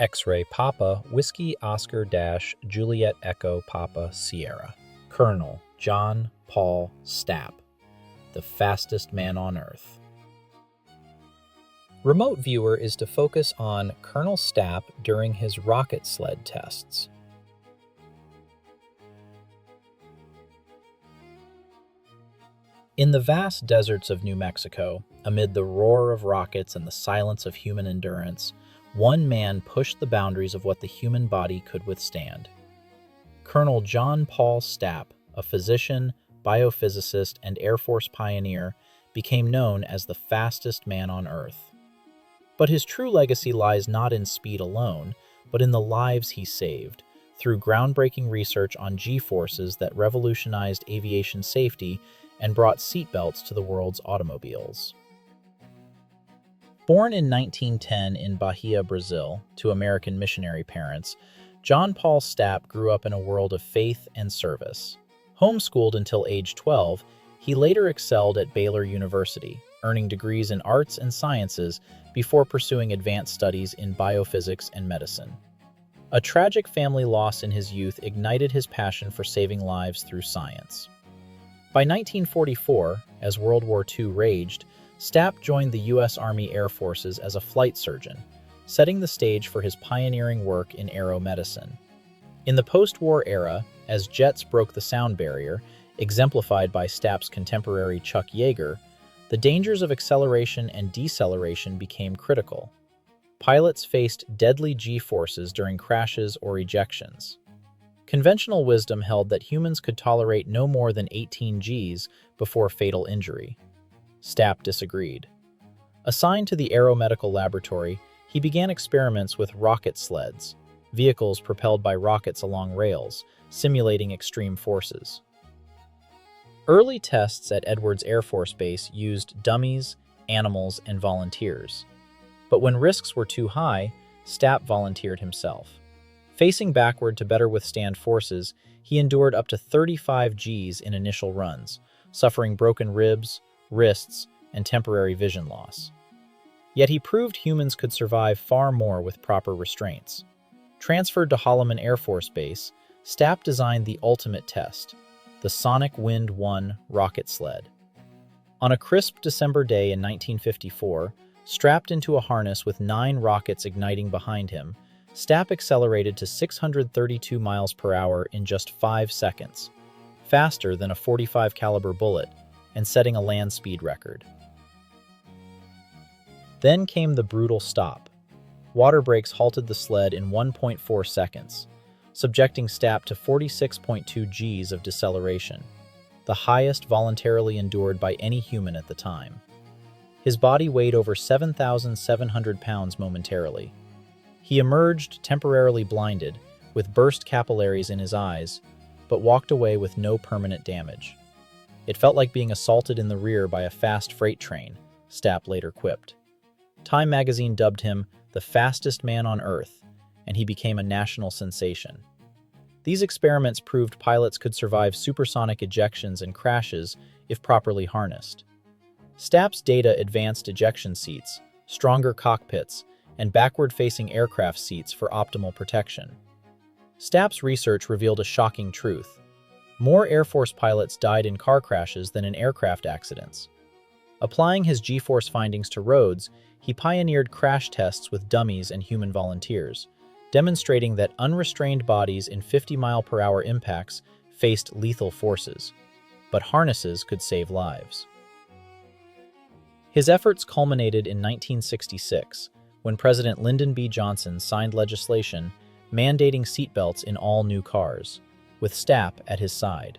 X-Ray Papa, Whiskey Oscar Dash, Juliet Echo Papa Sierra. Colonel John Paul Stapp, the fastest man on Earth. Remote viewer is to focus on Colonel Stapp during his rocket sled tests. In the vast deserts of New Mexico, amid the roar of rockets and the silence of human endurance, one man pushed the boundaries of what the human body could withstand. Colonel John Paul Stapp, a physician, biophysicist, and Air Force pioneer, became known as the fastest man on Earth. But his true legacy lies not in speed alone, but in the lives he saved, through groundbreaking research on G-forces that revolutionized aviation safety and brought seatbelts to the world's automobiles. Born in 1910 in Bahia, Brazil, to American missionary parents, John Paul Stapp grew up in a world of faith and service. Homeschooled until age 12, he later excelled at Baylor University, earning degrees in arts and sciences before pursuing advanced studies in biophysics and medicine. A tragic family loss in his youth ignited his passion for saving lives through science. By 1944, as World War II raged, Stapp joined the U.S. Army Air Forces as a flight surgeon, setting the stage for his pioneering work in aeromedicine. In the post-war era, as jets broke the sound barrier, exemplified by Stapp's contemporary Chuck Yeager, the dangers of acceleration and deceleration became critical. Pilots faced deadly G-forces during crashes or ejections. Conventional wisdom held that humans could tolerate no more than 18 Gs before fatal injury. Stapp disagreed. Assigned to the Aeromedical Laboratory, he began experiments with rocket sleds, vehicles propelled by rockets along rails, simulating extreme forces. Early tests at Edwards Air Force Base used dummies, animals, and volunteers. But when risks were too high, Stapp volunteered himself. Facing backward to better withstand forces, he endured up to 35 Gs in initial runs, suffering broken ribs, wrists, and temporary vision loss. Yet he proved humans could survive far more with proper restraints. Transferred to Holloman Air Force Base, Stapp designed the ultimate test, the Sonic Wind 1 rocket sled. On a crisp December day in 1954, strapped into a harness with 9 rockets igniting behind him, Stapp accelerated to 632 miles per hour in just 5 seconds, faster than a .45 caliber bullet, and setting a land speed record. Then came the brutal stop. Water brakes halted the sled in 1.4 seconds, subjecting Stapp to 46.2 Gs of deceleration, the highest voluntarily endured by any human at the time. His body weighed over 7,700 pounds momentarily. He emerged temporarily blinded, with burst capillaries in his eyes, but walked away with no permanent damage. It felt like being assaulted in the rear by a fast freight train, Stapp later quipped. Time magazine dubbed him the fastest man on Earth, and he became a national sensation. These experiments proved pilots could survive supersonic ejections and crashes if properly harnessed. Stapp's data advanced ejection seats, stronger cockpits, and backward-facing aircraft seats for optimal protection. Stapp's research revealed a shocking truth. More Air Force pilots died in car crashes than in aircraft accidents. Applying his G-force findings to roads, he pioneered crash tests with dummies and human volunteers, demonstrating that unrestrained bodies in 50-mile-per-hour impacts faced lethal forces, but harnesses could save lives. His efforts culminated in 1966, when President Lyndon B. Johnson signed legislation mandating seatbelts in all new cars, with Stapp at his side.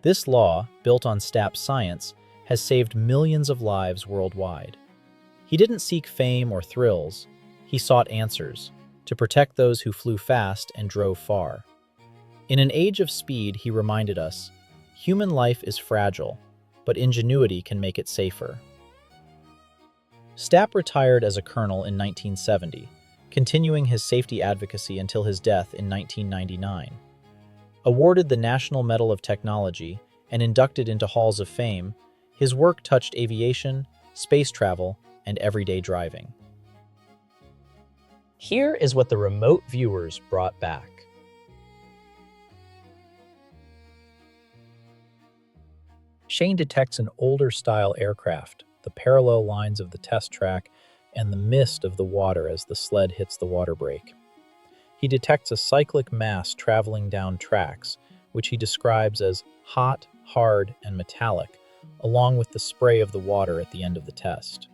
This law, built on Stapp's science, has saved millions of lives worldwide. He didn't seek fame or thrills, he sought answers, to protect those who flew fast and drove far. In an age of speed, he reminded us, human life is fragile, but ingenuity can make it safer. Stapp retired as a colonel in 1970, continuing his safety advocacy until his death in 1999. Awarded the National Medal of Technology and inducted into halls of fame, his work touched aviation, space travel, and everyday driving. Here is what the remote viewers brought back. Shane detects an older-style aircraft, the parallel lines of the test track, and the mist of the water as the sled hits the water break. He detects a cyclic mass traveling down tracks, which he describes as hot, hard, and metallic, along with the spray of the water at the end of the test.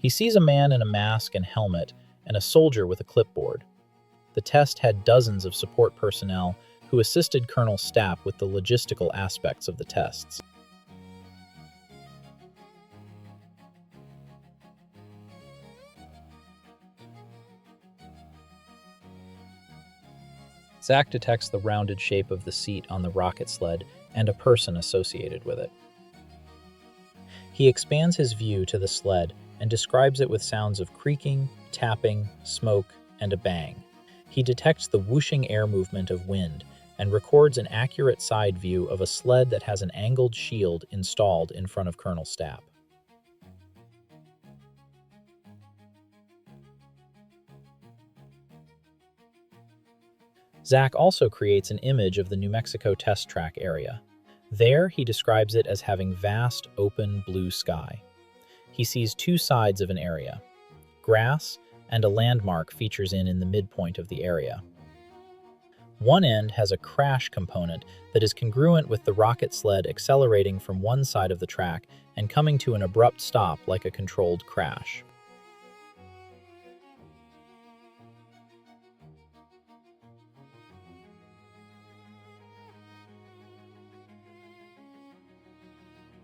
He sees a man in a mask and helmet and a soldier with a clipboard. The test had dozens of support personnel who assisted Colonel Stapp with the logistical aspects of the tests. Zach detects the rounded shape of the seat on the rocket sled and a person associated with it. He expands his view to the sled and describes it with sounds of creaking, tapping, smoke, and a bang. He detects the whooshing air movement of wind and records an accurate side view of a sled that has an angled shield installed in front of Colonel Stapp. Zach also creates an image of the New Mexico test track area. There, he describes it as having vast, open blue sky. He sees two sides of an area. Grass and a landmark features in the midpoint of the area. One end has a crash component that is congruent with the rocket sled accelerating from one side of the track and coming to an abrupt stop like a controlled crash.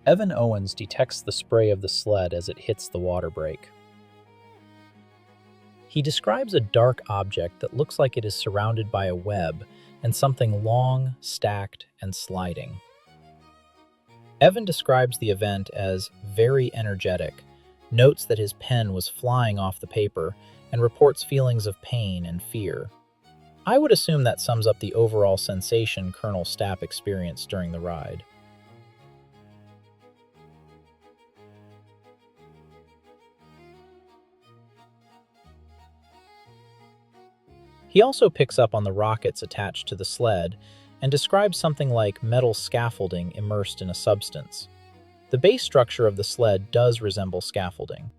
Evan Owens detects the spray of the sled as it hits the water break. He describes a dark object that looks like it is surrounded by a web and something long, stacked, and sliding. Evan describes the event as very energetic, notes that his pen was flying off the paper, and reports feelings of pain and fear. I would assume that sums up the overall sensation Colonel Stapp experienced during the ride. He also picks up on the rockets attached to the sled and describes something like metal scaffolding immersed in a substance. The base structure of the sled does resemble scaffolding.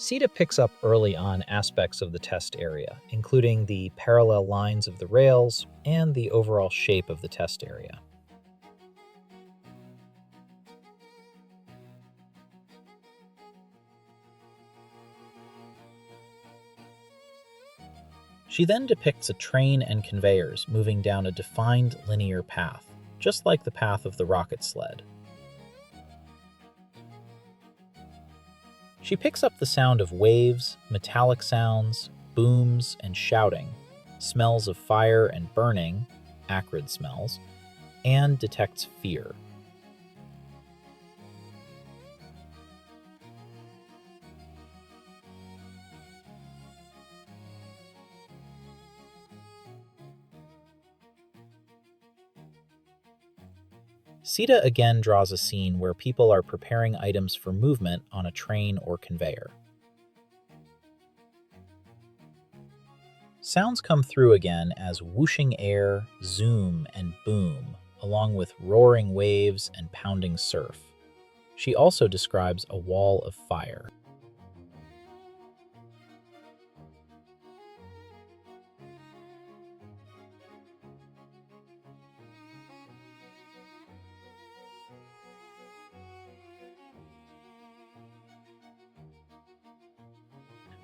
Sita picks up early on aspects of the test area, including the parallel lines of the rails and the overall shape of the test area. She then depicts a train and conveyors moving down a defined linear path, just like the path of the rocket sled. She picks up the sound of waves, metallic sounds, booms, and shouting, smells of fire and burning, acrid smells, and detects fear. Sita again draws a scene where people are preparing items for movement on a train or conveyor. Sounds come through again as whooshing air, zoom, and boom, along with roaring waves and pounding surf. She also describes a wall of fire.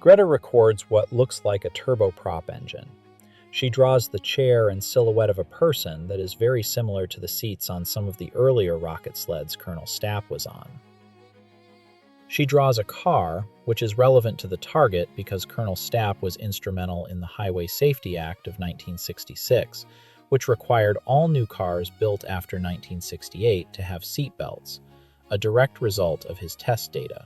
Greta records what looks like a turboprop engine. She draws the chair and silhouette of a person that is very similar to the seats on some of the earlier rocket sleds Colonel Stapp was on. She draws a car, which is relevant to the target because Colonel Stapp was instrumental in the Highway Safety Act of 1966, which required all new cars built after 1968 to have seatbelts, a direct result of his test data.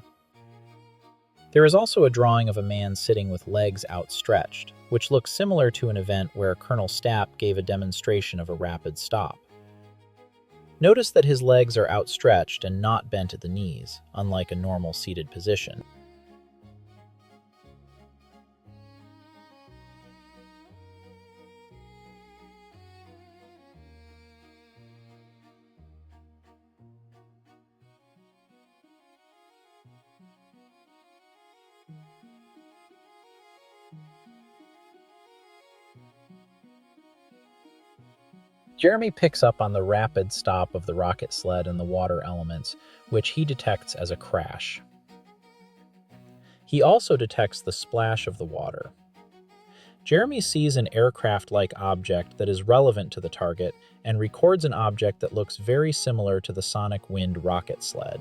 There is also a drawing of a man sitting with legs outstretched, which looks similar to an event where Colonel Stapp gave a demonstration of a rapid stop. Notice that his legs are outstretched and not bent at the knees, unlike a normal seated position. Jeremy picks up on the rapid stop of the rocket sled and the water elements, which he detects as a crash. He also detects the splash of the water. Jeremy sees an aircraft-like object that is relevant to the target and records an object that looks very similar to the sonic wind rocket sled.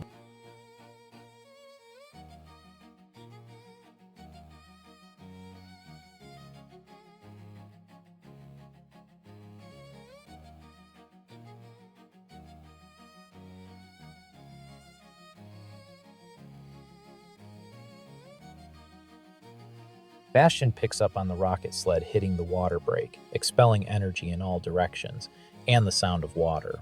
Bastian picks up on the rocket sled hitting the water break, expelling energy in all directions, and the sound of water.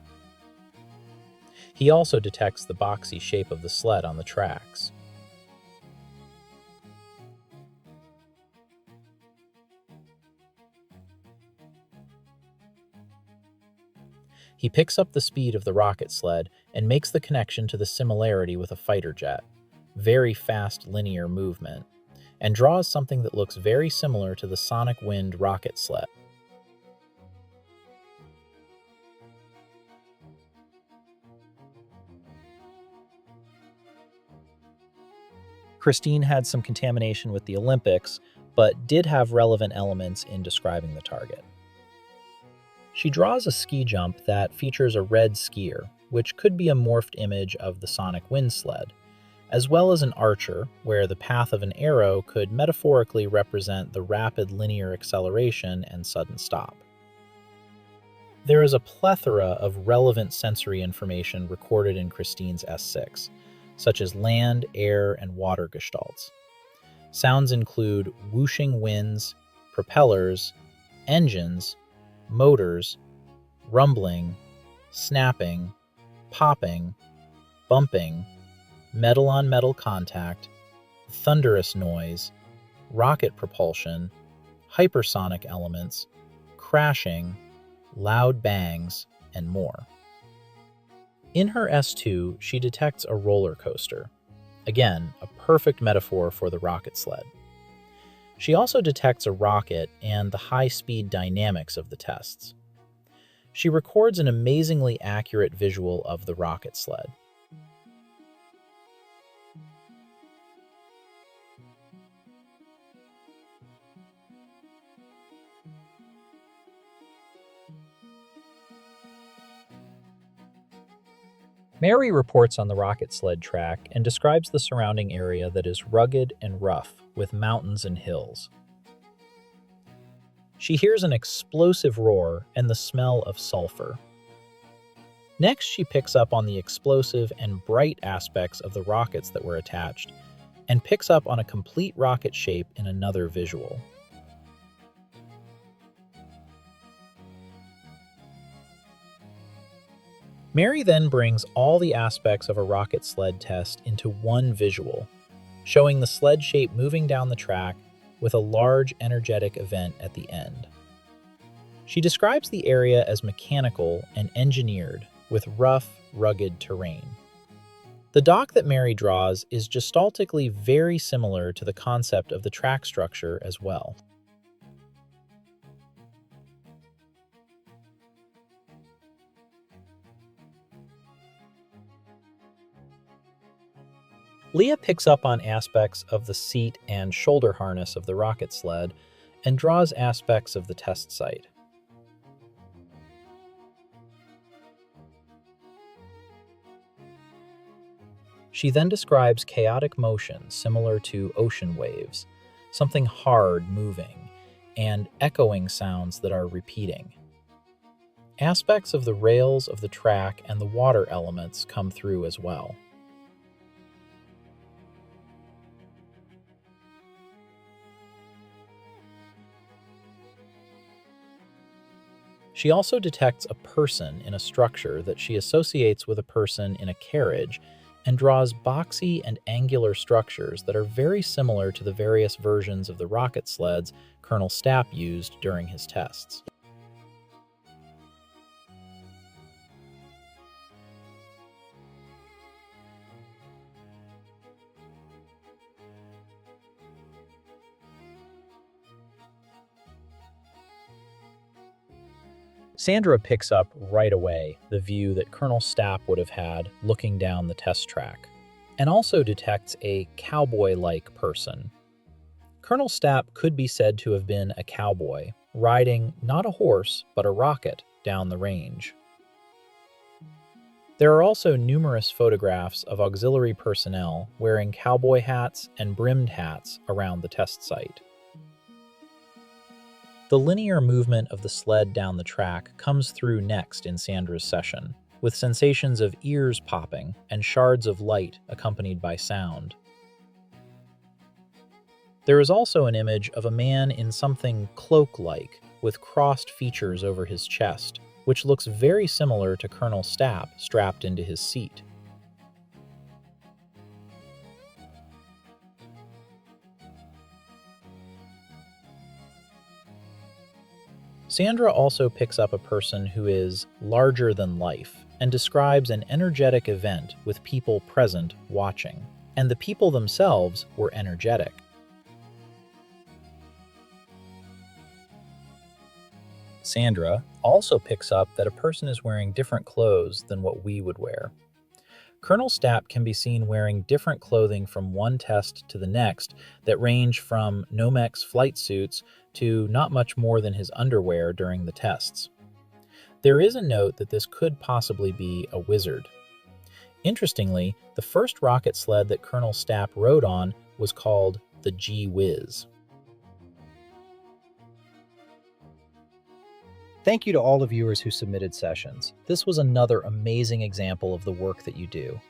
He also detects the boxy shape of the sled on the tracks. He picks up the speed of the rocket sled and makes the connection to the similarity with a fighter jet, very fast linear movement, and draws something that looks very similar to the sonic wind rocket sled. Christine had some contamination with the Olympics, but did have relevant elements in describing the target. She draws a ski jump that features a red skier, which could be a morphed image of the sonic wind sled, as well as an archer, where the path of an arrow could metaphorically represent the rapid linear acceleration and sudden stop. There is a plethora of relevant sensory information recorded in Christine's S6, such as land, air, and water gestalts. Sounds include whooshing winds, propellers, engines, motors, rumbling, snapping, popping, bumping, metal-on-metal contact, thunderous noise, rocket propulsion, hypersonic elements, crashing, loud bangs, and more. In her S2, she detects a roller coaster. Again, a perfect metaphor for the rocket sled. She also detects a rocket and the high-speed dynamics of the tests. She records an amazingly accurate visual of the rocket sled. Mary reports on the rocket sled track and describes the surrounding area that is rugged and rough, with mountains and hills. She hears an explosive roar and the smell of sulfur. Next, she picks up on the explosive and bright aspects of the rockets that were attached, and picks up on a complete rocket shape in another visual. Mary then brings all the aspects of a rocket sled test into one visual, showing the sled shape moving down the track with a large energetic event at the end. She describes the area as mechanical and engineered with rough, rugged terrain. The dock that Mary draws is gestaltically very similar to the concept of the track structure as well. Leah picks up on aspects of the seat and shoulder harness of the rocket sled and draws aspects of the test site. She then describes chaotic motion similar to ocean waves, something hard moving, and echoing sounds that are repeating. Aspects of the rails of the track and the water elements come through as well. She also detects a person in a structure that she associates with a person in a carriage and draws boxy and angular structures that are very similar to the various versions of the rocket sleds Colonel Stapp used during his tests. Sandra picks up right away the view that Colonel Stapp would have had looking down the test track, and also detects a cowboy-like person. Colonel Stapp could be said to have been a cowboy, riding not a horse, but a rocket down the range. There are also numerous photographs of auxiliary personnel wearing cowboy hats and brimmed hats around the test site. The linear movement of the sled down the track comes through next in Sandra's session, with sensations of ears popping and shards of light accompanied by sound. There is also an image of a man in something cloak-like, with crossed features over his chest, which looks very similar to Colonel Stapp strapped into his seat. Sandra also picks up a person who is larger than life and describes an energetic event with people present watching, and the people themselves were energetic. Sandra also picks up that a person is wearing different clothes than what we would wear. Colonel Stapp can be seen wearing different clothing from one test to the next that range from Nomex flight suits to not much more than his underwear during the tests. There is a note that this could possibly be a wizard. Interestingly, the first rocket sled that Colonel Stapp rode on was called the Gee Whiz. Thank you to all the viewers who submitted sessions. This was another amazing example of the work that you do.